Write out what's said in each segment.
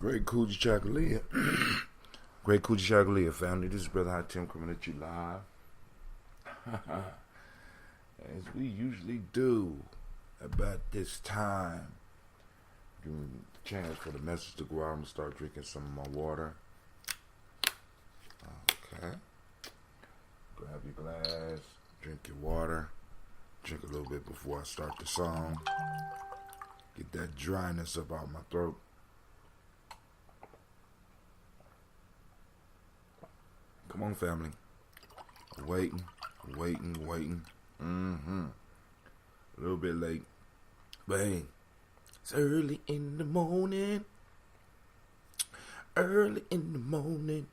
Great Kujichagulia. Great Kujichagulia family. This is Brother Hot Tim coming at you live. As we usually do about this time. Giving the chance for the message to go out. I'm going to start drinking some of my water. Okay. Grab your glass. Drink your water. Drink a little bit before I start the song. Get that dryness up out my throat. Come on, family. Waiting. A little bit late. But hey, it's early in the morning. Early in the morning.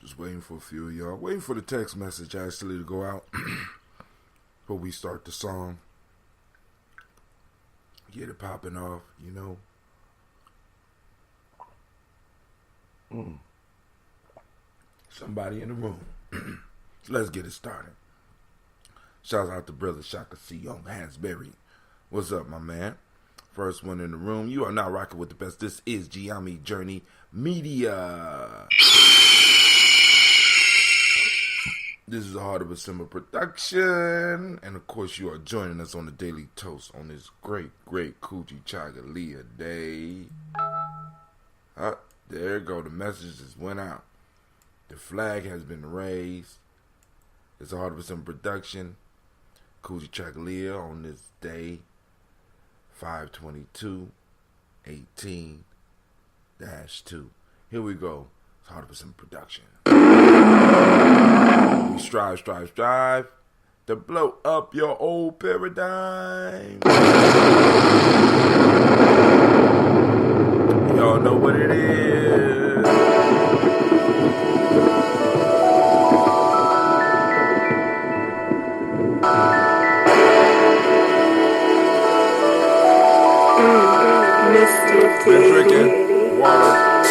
Just waiting for a few of y'all. Waiting for the text message actually to go out before we start the song. Get it popping off, you know. Somebody in the room. So let's get it started. Shout out to Brother Shaka C. Young Hansberry. What's up, my man? First one in the room. You are now rocking with the best. This is Gye-Nyame Journey Media. This is a Heart of a Simmer production. And of course, you are joining us on the Daily Toast on this great Kujichagulia day. There you go. The message just went out. The flag has been raised. It's a Heart of a Simmer production. Kujichagulia on this day. 5/22/18-2. Here we go. It's Heart of a Simmer production. We strive to blow up your old paradigm. Y'all know what it is. Been drinking water.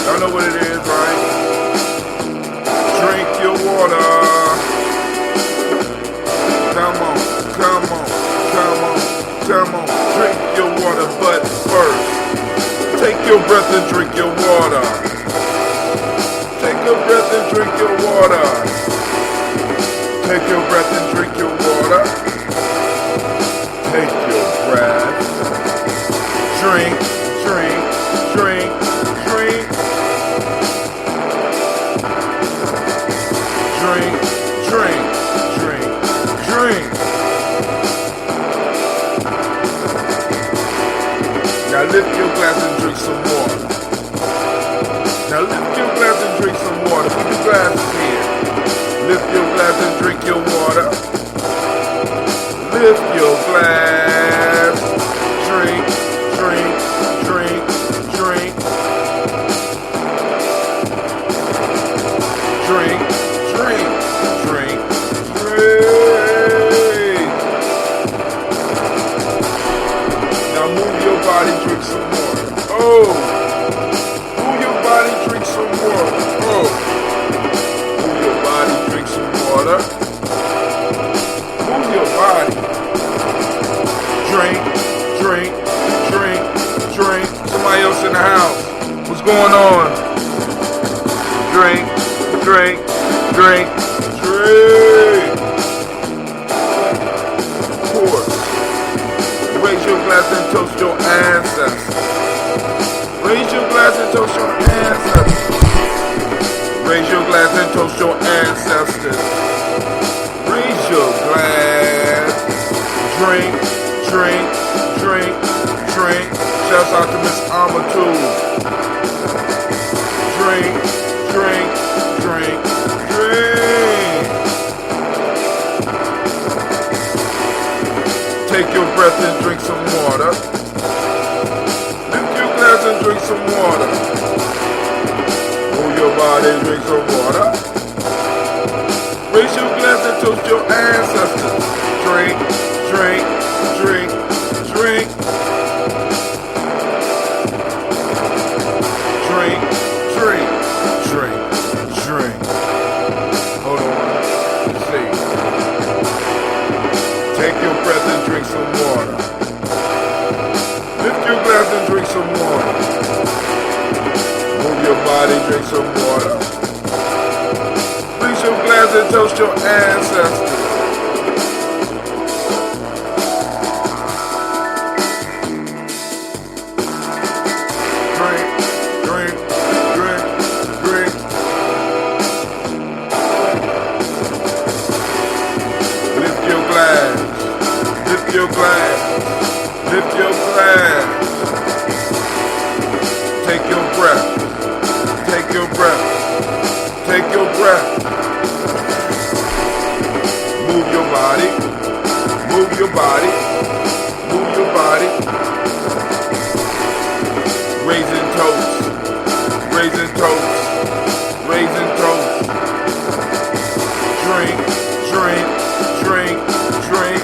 Y'all know what it is, right? Drink your water. Come on. Drink your water, but first, take your breath and drink your water. Take your breath and drink your water. Take your breath and drink your water. Take your breath. Drink. Now lift your glass and drink some water. Put your glasses here. Lift your glass and drink your water. Lift your glass. Drink. Now move your body, drink some water. Move your body, drink some water. Move your body, drink some water. Move your body. Drink. Somebody else in the house. What's going on? Drink. Of course. Raise your glass and toast your ancestors. Raise your glass and toast your ancestors. Raise your glass and toast your ancestors. Raise your glass. Drink. Shouts out to Miss Amatu. Drink. Take your breath and drink some water. Lift your glass and drink some water. Move your body, drink some water. Raise your glass and toast your ancestors. Drink. body, drink some water. Reach your glass and toast your ancestors. Your glass, lift your glass, take your breath, take your breath, take your breath, move your body, move your body, move your body, raising toast, raising toast, raising toast, drink, drink, drink, drink.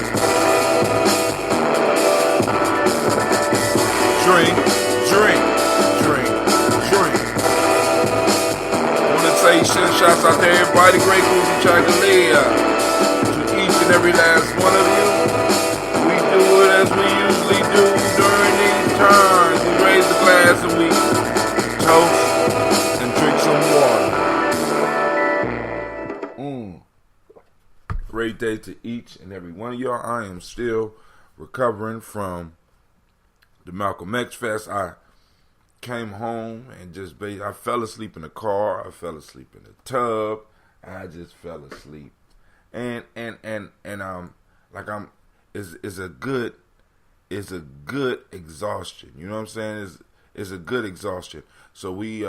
Drink, drink, drink, drink. Wanna say shouts out to everybody, great Kujichagulia. To each and every last one of you. We do it as we usually do during these times. We raise the glass and we toast and drink some water. Great day to each and every one of y'all. I am still recovering from the Malcolm X Fest. I came home and I fell asleep in the car. I fell asleep in the tub. I just fell asleep. And it's a good exhaustion. You know what I'm saying? It's a good exhaustion. So we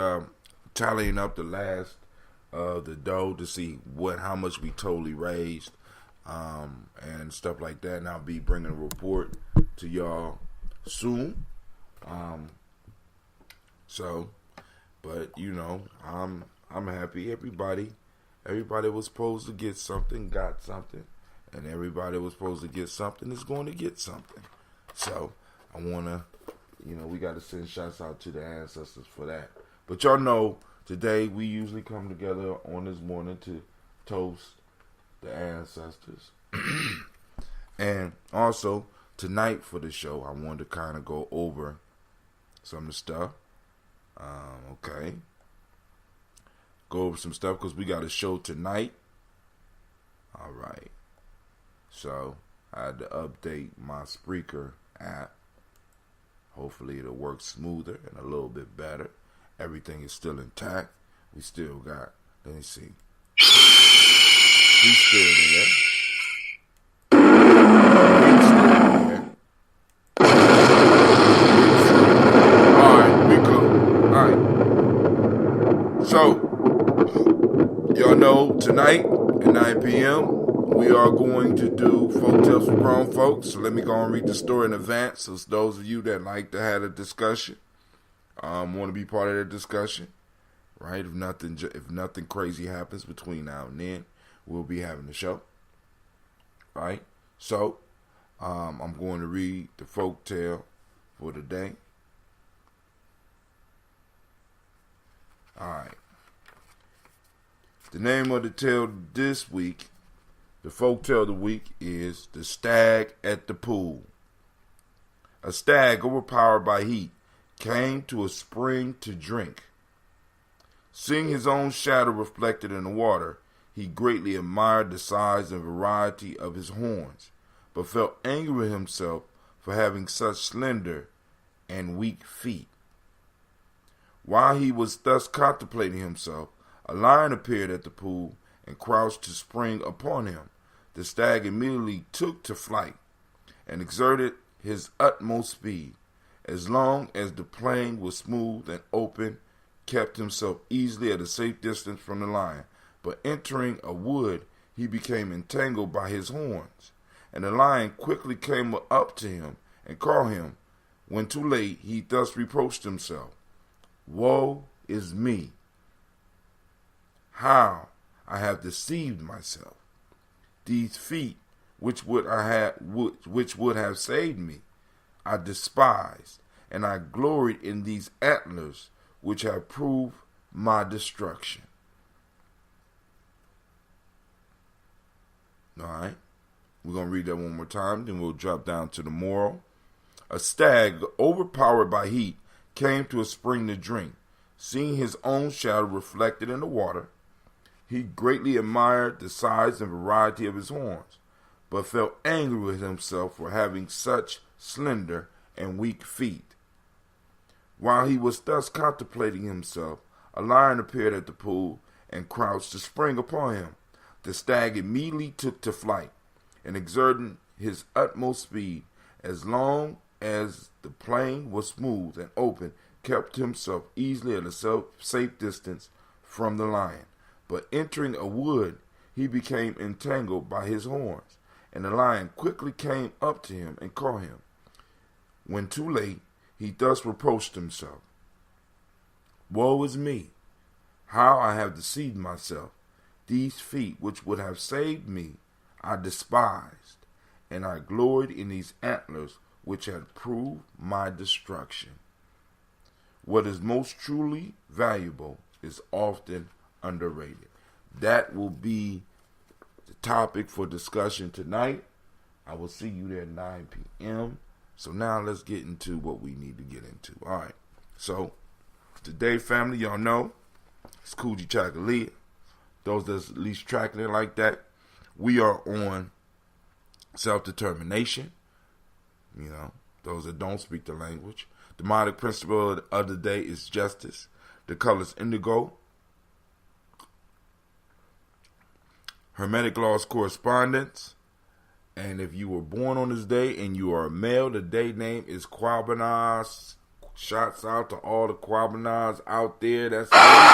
tallying up the last the dough to see how much we totally raised and stuff like that. And I'll be bringing a report to y'all soon. But you know, I'm happy. Everybody was supposed to get something, got something, and everybody was supposed to get something is going to get something. So I wanna, we gotta send shouts out to the ancestors for that. But y'all know today we usually come together on this morning to toast the ancestors. And also tonight for the show, I wanted to kind of go over some of the stuff. Okay. Go over some stuff because we got a show tonight. All right. So I had to update my Spreaker app. Hopefully it'll work smoother and a little bit better. Everything is still intact. We still got, let me see. He's still there. So, y'all know tonight at 9 p.m. we are going to do Folk Tales for Grown Folks. So let me go and read the story in advance. So those of you that like to have a discussion, want to be part of that discussion, right? If nothing crazy happens between now and then, we'll be having the show, right? So, I'm going to read the folk tale for the day. Alright. The name of the tale this week, the folk tale of the week, is The Stag at the Pool. A stag, overpowered by heat, came to a spring to drink. Seeing his own shadow reflected in the water, he greatly admired the size and variety of his horns, but felt angry with himself for having such slender and weak feet. While he was thus contemplating himself, a lion appeared at the pool and crouched to spring upon him. The stag immediately took to flight and exerted his utmost speed. As long as the plain was smooth and open, kept himself easily at a safe distance from the lion. But entering a wood, he became entangled by his horns, and the lion quickly came up to him and caught him. When too late, he thus reproached himself. Woe is me! How I have deceived myself! These feet, which would have saved me, I despised, and I gloried in these antlers, which have proved my destruction. All right, we're gonna read that one more time, then we'll drop down to the moral. A stag, overpowered by heat, came to a spring to drink. Seeing his own shadow reflected in the water, he greatly admired the size and variety of his horns, but felt angry with himself for having such slender and weak feet. While he was thus contemplating himself, a lion appeared at the pool and crouched to spring upon him. The stag immediately took to flight, and exerting his utmost speed, as long as the plain was smooth and open, kept himself easily at a safe distance from the lion. But entering a wood, he became entangled by his horns, and the lion quickly came up to him and caught him. When too late, he thus reproached himself. Woe is me! How I have deceived myself! These feet which would have saved me, I despised, and I gloried in these antlers which had proved my destruction. What is most truly valuable is often underrated. That will be the topic for discussion tonight. I will see you there at 9 p.m. So now let's get into what we need to get into. All right. So today, family, y'all know it's Kujichagulia. Those that's at least tracking it like that. We are on self-determination. You know, those that don't speak the language. The demonic principle of the day is justice. The color is indigo. Hermetic laws correspondence. And if you were born on this day and you are a male, the day name is Kwabanas. Shouts out to all the Kwabanas out there. That's Thank you.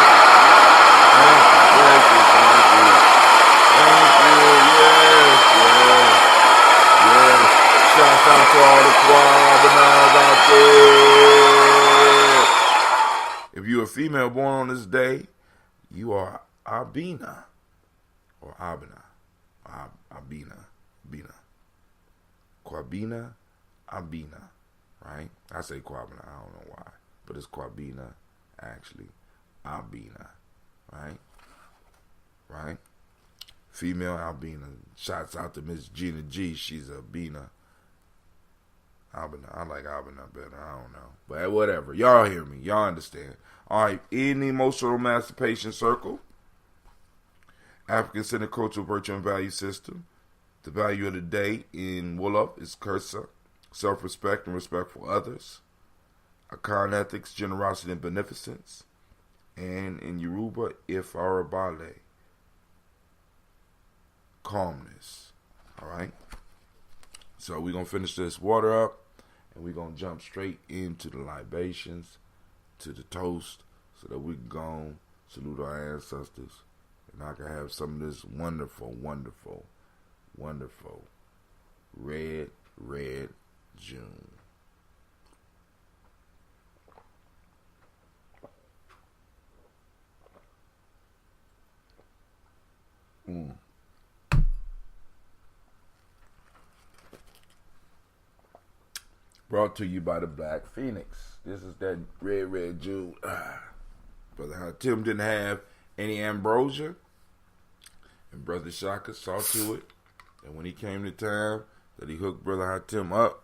Yes. Shouts out to all the Kwabanas out there. If you're a female born on this day, you are Abina. Or Abina. Abina. Kwabina, Abina, right? I say Kwabina, I don't know why, but it's Kwabina, actually, Abina, right? Right? Female Albina. Shouts out to Miss Gina G. She's a Bina. Albina. I like Albina better. I don't know. But whatever. Y'all hear me. Y'all understand. All right. In the emotional emancipation circle, African-centered cultural virtue and value system. The value of the day in Wolof is Kursa, self-respect and respect for others. Akan ethics, generosity and beneficence. And in Yoruba, Ifarabale, calmness. All right? So we're going to finish this water up, and we're going to jump straight into the libations, to the toast, so that we can go and salute our ancestors, and I can have some of this wonderful, wonderful, wonderful red June. Brought to you by the Black Phoenix. This is that red June. Brother Tim didn't have any ambrosia, and Brother Shaka saw to it. And when he came to town, that he hooked Brother Hatim up.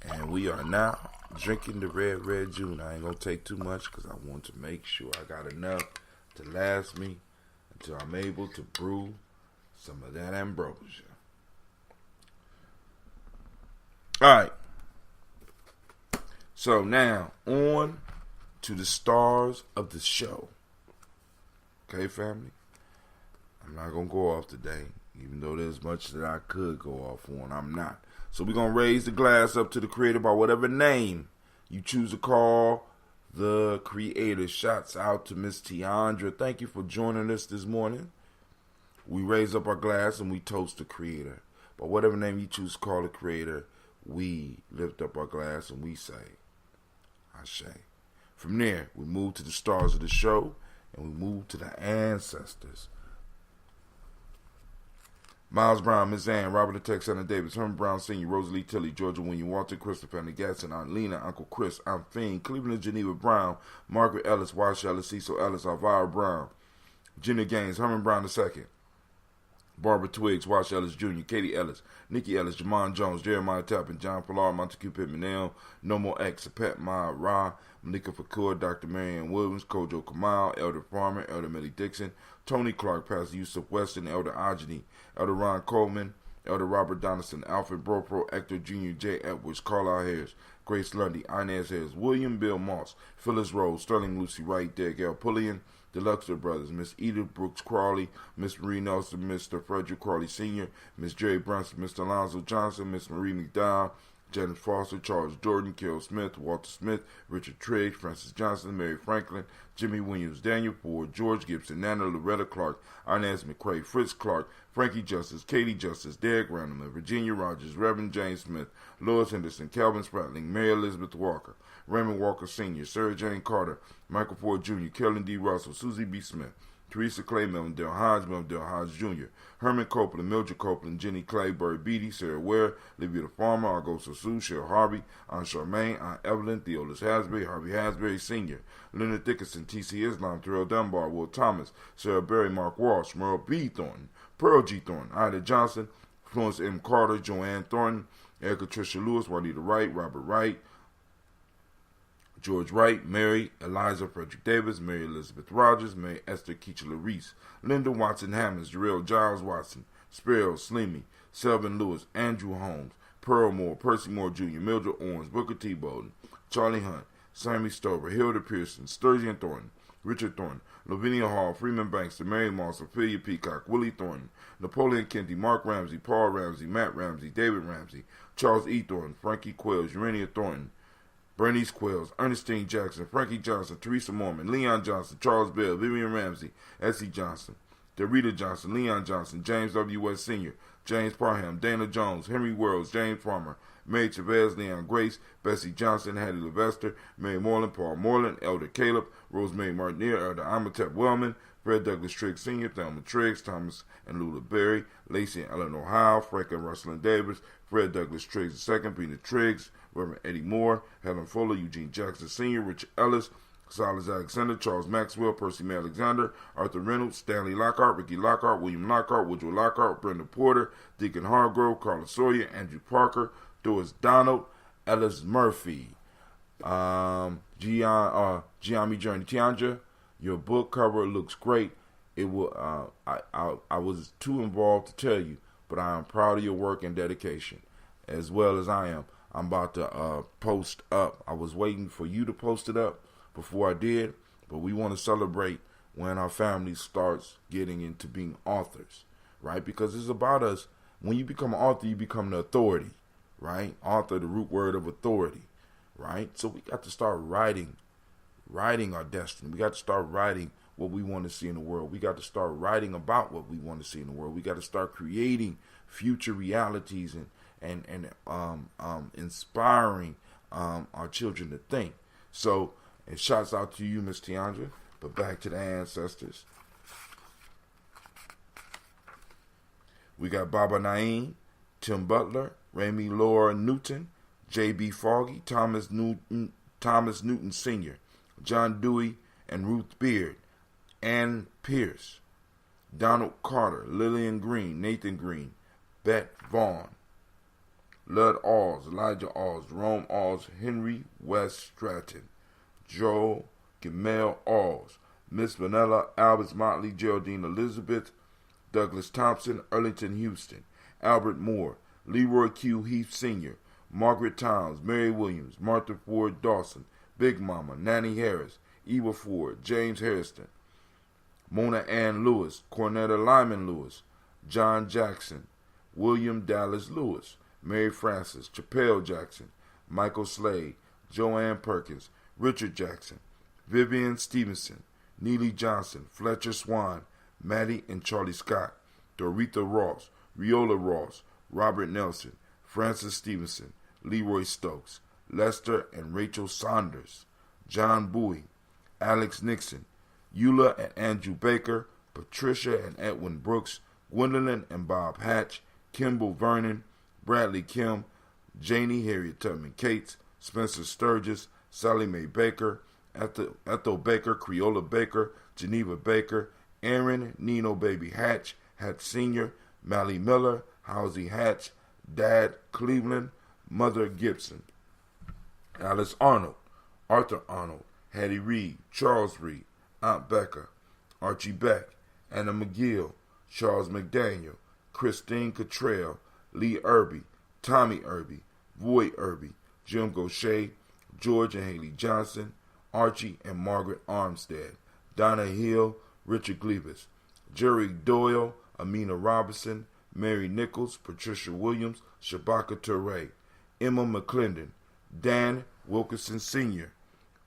And we are now drinking the red June. I ain't going to take too much because I want to make sure I got enough to last me until I'm able to brew some of that ambrosia. All right. So now, on to the stars of the show. Okay, family? I'm not going to go off today. Even though there's much that I could go off on, I'm not. So we're going to raise the glass up to the Creator by whatever name you choose to call the Creator. Shouts out to Miss Tiandra. Thank you for joining us this morning. We raise up our glass and we toast the Creator. By whatever name you choose to call the Creator, we lift up our glass and we say, Ashe. From there, we move to the stars of the show and we move to the ancestors. Miles Brown, Miss Ann, Robert the Texana Davis, Herman Brown Sr., Rosalie Tilley, Georgia William Walter, Christopher and Gaston, Aunt Lena, Uncle Chris, Aunt Fiend, Cleveland and Geneva Brown, Margaret Ellis, Wash Ellis, Cecil Ellis, Alvara Brown, Junior Gaines, Herman Brown II, Barbara Twiggs, Wash Ellis Jr., Katie Ellis, Nikki Ellis, Jamon Jones, Jeremiah Tappan, John Pilar, Montague Pittman L, Nomo X, Pat Ma Ra, Malika Fakur, Dr. Marianne Williams, Kojo Kamal, Elder Farmer, Elder Millie Dixon, Tony Clark, Pastor Yusuf Weston, Elder Ajani, Elder Ron Coleman, Elder Robert Donaldson, Alfred Bropro, Hector Jr., J. Edwards, Carlisle Harris, Grace Lundy, Inez Harris, William Bill Moss, Phyllis Rose, Sterling Lucy Wright, Degale Pullian, the Luxor Brothers, Miss Edith Brooks Crawley, Miss Marie Nelson, Mr. Frederick Crawley Sr., Miss Jerry Brunson, Mr. Alonzo Johnson, Miss Marie McDowell, Janice Foster, Charles Jordan, Carol Smith, Walter Smith, Richard Trigg, Francis Johnson, Mary Franklin, Jimmy Williams, Daniel Ford, George Gibson, Nana Loretta Clark, Inez McCrae, Fritz Clark, Frankie Justice, Katie Justice, Derek Randleman, Virginia Rogers, Reverend James Smith, Lois Henderson, Calvin Spratling, Mary Elizabeth Walker, Raymond Walker Sr., Sarah Jane Carter, Michael Ford Jr., Kellen D. Russell, Susie B. Smith, Teresa Clay, Melvin Hodge Jr., Herman Copeland, Mildred Copeland, Jenny Clay, Bird Beatty, Sarah Ware, Livia the Farmer, Augusta Sue, Cheryl Harvey, Aunt Charmaine, Aunt Evelyn, Theodis Hasbury, Harvey Hasbury Sr., Leonard Dickinson, T.C. Islam, Terrell Dunbar, Will Thomas, Sarah Berry, Mark Walsh, Merle B. Thornton, Pearl G. Thornton, Ida Johnson, Florence M. Carter, Joanne Thornton, Erica Tricia Lewis, Juanita Wright, Robert Wright, George Wright, Mary Eliza Frederick Davis, Mary Elizabeth Rogers, Mary Esther Keachler Reese, Linda Watson Hammonds, Jarrell Giles Watson, Sparrow Sleemy, Selvin Lewis, Andrew Holmes, Pearl Moore, Percy Moore Jr., Mildred Owens, Booker T. Bowden, Charlie Hunt, Sammy Stover, Hilda Pearson, Sturgeon Thornton, Richard Thornton, Lavinia Hall, Freeman Banks, Mary Moss, Ophelia Peacock, Willie Thornton, Napoleon Kenty, Mark Ramsey, Paul Ramsey, Matt Ramsey, David Ramsey, Charles E. Thornton, Frankie Quells, Urania Thornton, Bernice Quells, Ernestine Jackson, Frankie Johnson, Teresa Mormon, Leon Johnson, Charles Bell, Vivian Ramsey, Essie Johnson, Dorita Johnson, Leon Johnson, James W. West Sr., James Parham, Dana Jones, Henry Wells, James Farmer, Mary Chavez, Leon Grace, Bessie Johnson, Hattie Levester, Mary Moreland, Paul Moreland, Elder Caleb, Rosemary Martineer, Elder Amatep Wellman, Fred Douglas Triggs Sr., Thelma Triggs, Thomas and Lula Berry, Lacey and Eleanor Howe, Frank and Russell Davis, Fred Douglas Triggs II, Peter Triggs, Reverend Eddie Moore, Helen Fuller, Eugene Jackson Sr., Richard Ellis, Silas Alexander, Charles Maxwell, Percy May Alexander, Arthur Reynolds, Stanley Lockhart, Ricky Lockhart, William Lockhart, Woodrow Lockhart, Brenda Porter, Deacon Hargrove, Carla Sawyer, Andrew Parker, Doris Donald, Ellis Murphy, Gye-Nyame Journey. Tiandra, your book cover looks great. It will. I was too involved to tell you, but I am proud of your work and dedication, as well as I am. I'm about to post up. I was waiting for you to post it up before I did, but we want to celebrate when our family starts getting into being authors, right? Because it's about us. When you become an author, you become the authority, right? Author, the root word of authority, right? So we got to start writing our destiny. We got to start writing what we want to see in the world. We got to start writing about what we want to see in the world. We got to start creating future realities and inspiring our children to think. So, and shouts out to you, Miss Tiandra. But back to the ancestors. We got Baba Naeem, Tim Butler, Remy Laura Newton, J.B. Foggy, Thomas Newton Sr., John Dewey and Ruth Beard, Ann Pierce, Donald Carter, Lillian Green, Nathan Green, Bette Vaughn, Lud Alls, Elijah Alls, Jerome Alls, Henry West Stratton, Joe Gamel Alls, Miss Vanilla, Albert Motley, Geraldine Elizabeth, Douglas Thompson, Erlington Houston, Albert Moore, Leroy Q. Heath Sr., Margaret Towns, Mary Williams, Martha Ford Dawson, Big Mama, Nanny Harris, Eva Ford, James Harrison, Mona Ann Lewis, Cornetta Lyman Lewis, John Jackson, William Dallas Lewis, Mary Frances, Chappelle Jackson, Michael Slade, Joanne Perkins, Richard Jackson, Vivian Stevenson, Neely Johnson, Fletcher Swan, Maddie and Charlie Scott, Doretha Ross, Riola Ross, Robert Nelson, Francis Stevenson, Leroy Stokes, Lester and Rachel Saunders, John Bowie, Alex Nixon, Eula and Andrew Baker, Patricia and Edwin Brooks, Gwendolyn and Bob Hatch, Kimball Vernon, Bradley Kim, Janie Harriet Tubman Cates, Spencer Sturgis, Sally Mae Baker, Ethel Baker, Creola Baker, Geneva Baker, Aaron Nino Baby Hatch, Hatch Sr., Mally Miller, Halsey Hatch, Dad Cleveland, Mother Gibson, Alice Arnold, Arthur Arnold, Hattie Reed, Charles Reed, Aunt Becca, Archie Beck, Anna McGill, Charles McDaniel, Christine Cottrell, Lee Irby, Tommy Irby, Roy Irby, Jim Gaucher, George and Haley Johnson, Archie and Margaret Armstead, Donna Hill, Richard Glebus, Jerry Doyle, Amina Robinson, Mary Nichols, Patricia Williams, Shabaka Toure, Emma McClendon, Dan Wilkinson Sr.,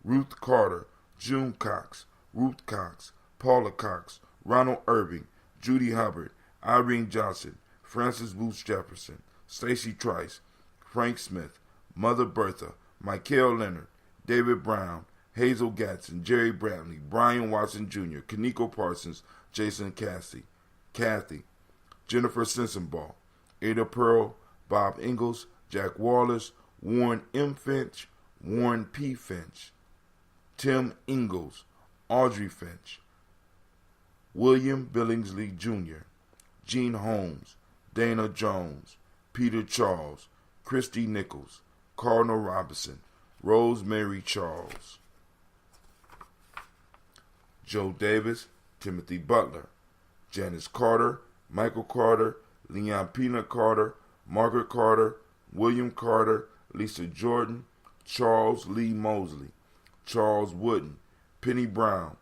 Ruth Carter, June Cox, Ruth Cox, Paula Cox, Ronald Irving, Judy Hubbard, Irene Johnson, Francis Booth Jefferson, Stacy Trice, Frank Smith, Mother Bertha, Michael Leonard, David Brown, Hazel Gatson, Jerry Brantley, Brian Watson Jr., Kaneko Parsons, Jason Kathy, Jennifer Sensenball, Ada Pearl, Bob Ingalls, Jack Wallace, Warren M. Finch, Warren P. Finch, Tim Ingalls, Audrey Finch, William Billingsley Jr., Gene Holmes, Dana Jones, Peter Charles, Christy Nichols, Cardinal Robinson, Rosemary Charles, Joe Davis, Timothy Butler, Janice Carter, Michael Carter, Leon Peanut Carter, Margaret Carter, William Carter, Lisa Jordan, Charles Lee Mosley, Charles Wooden, Penny Brown,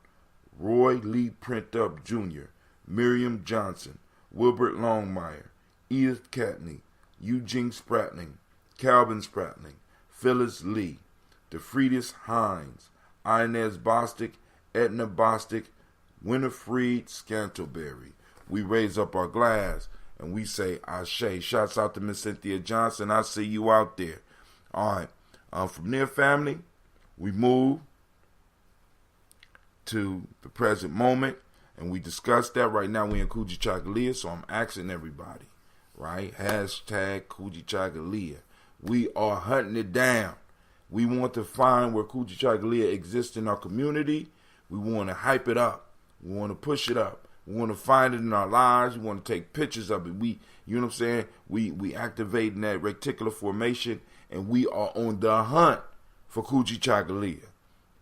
Roy Lee Printup Jr., Miriam Johnson, Wilbert Longmire, Edith Catney, Eugene Spratling, Calvin Spratling, Phyllis Lee, DeFriedis Hines, Inez Bostic, Edna Bostic, Winifred Scantleberry. We raise up our glass and we say Ashe. Shouts out to Miss Cynthia Johnson. I see you out there. All right. From there, family, we move to the present moment, and we discussed that. Right now, we in Kujichagulia, so I'm asking everybody, right? Hashtag Kujichagulia. We are hunting it down. We want to find where Kujichagulia exists in our community. We want to hype it up. We want to push it up. We want to find it in our lives. We want to take pictures of it. You know what I'm saying? We activating that reticular formation, and we are on the hunt for Kujichagulia.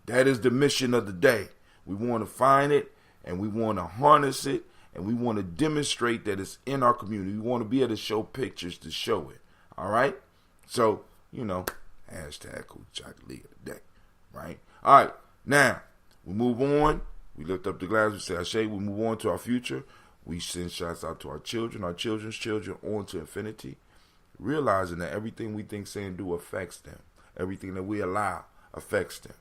That is the mission of the day. We want to find it, and we want to harness it, and we want to demonstrate that it's in our community. We want to be able to show pictures to show it. All right? So, hashtag Kujichagulia today. Right? All right. Now, we move on. We lift up the glass. We say Ashe. We move on to our future. We send shots out to our children, our children's children, on to infinity, realizing that everything we think, say, and do affects them. Everything that we allow affects them.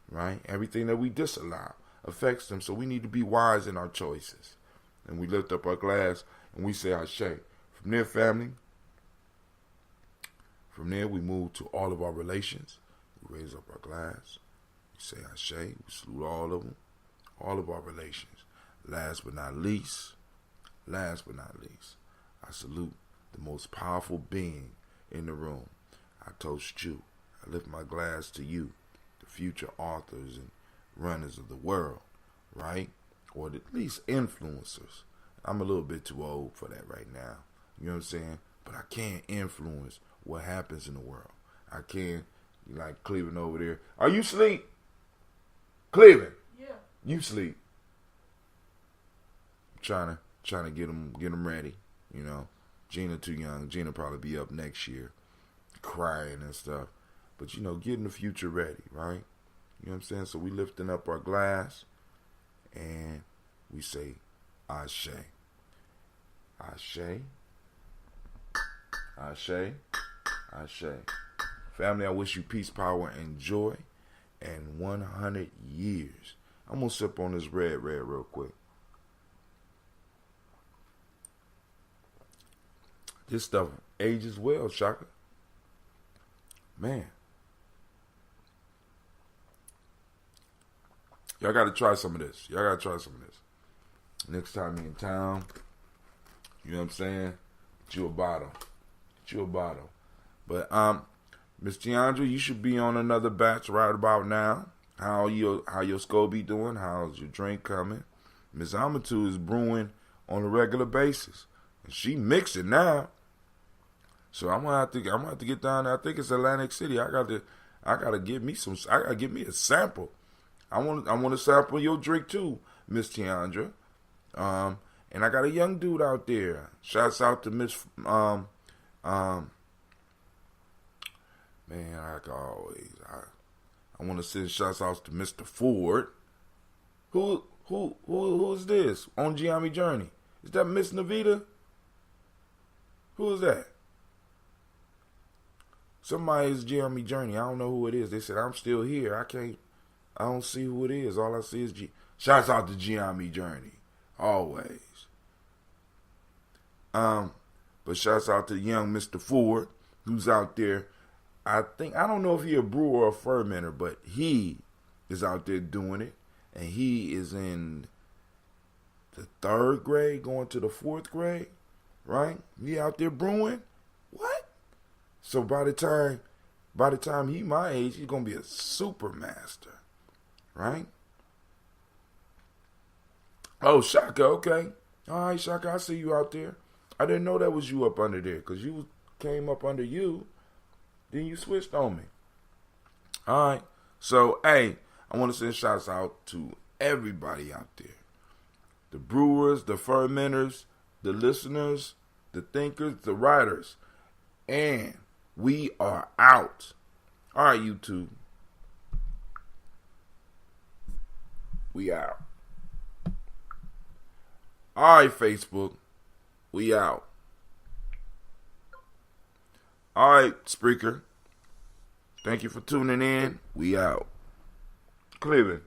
Right? Everything that we disallow affects them. So we need to be wise in our choices. And we lift up our glass and we say Ashe. From there, family, from there we move to all of our relations. We raise up our glass. We say Ashe. We salute all of them. All of our relations. Last but not least, I salute the most powerful being in the room. I toast you. I lift my glass to you, the future authors and runners of the world, right? Or at least influencers. I'm a little bit too old for that right now. You know what I'm saying? But I can influence what happens in the world. I can, like Cleveland over there. Are you asleep? Cleveland? Yeah. You sleep. Trying to get them ready. Gina too young. Gina probably be up next year, crying and stuff. But getting the future ready, right? You know what I'm saying? So we lifting up our glass, and we say, Ashe, Ashe, Ashe, Ashe. Family, I wish you peace, power, and joy, and 100 years. I'm gonna sip on this red real quick. This stuff ages well, Shaka. Man. Y'all gotta try some of this. Next time you're in town, you know what I'm saying? Get you a bottle. But Miss Tiandra, you should be on another batch right about now. How your SCOBY doing? How's your drink coming? Miss Amatu is brewing on a regular basis. And she mixing now. So I'm gonna have to get down there. I think it's Atlantic City. I gotta get me a sample. I want to sample your drink too, Miss Tiandra. And I got a young dude out there. Shouts out to Miss man, like always. I want to send shouts outs to Mr. Ford. Who's this on Gye-Nyame Journey? Is that Miss Navita? Who is that? Somebody's Gye-Nyame Journey. I don't know who it is. They said I'm still here. I don't see who it is. All I see is shouts out to Gye-Nyame Journey. Always. But shouts out to young Mr. Ford, who's out there. I don't know if he a brewer or a fermenter, but he is out there doing it. And he is in the 3rd grade, going to the 4th grade, right? He out there brewing. What? So by the time he my age, he's gonna be a super master, right? Oh, Shaka, okay. All right, Shaka, I see you out there. I didn't know that was you up under there, because you came up under you. Then you switched on me. All right. So, hey, I want to send shouts out to everybody out there. The brewers, the fermenters, the listeners, the thinkers, the writers. And we are out. All right, YouTube. We out. All right, Facebook. We out. All right, Spreaker. Thank you for tuning in. We out. Cleveland.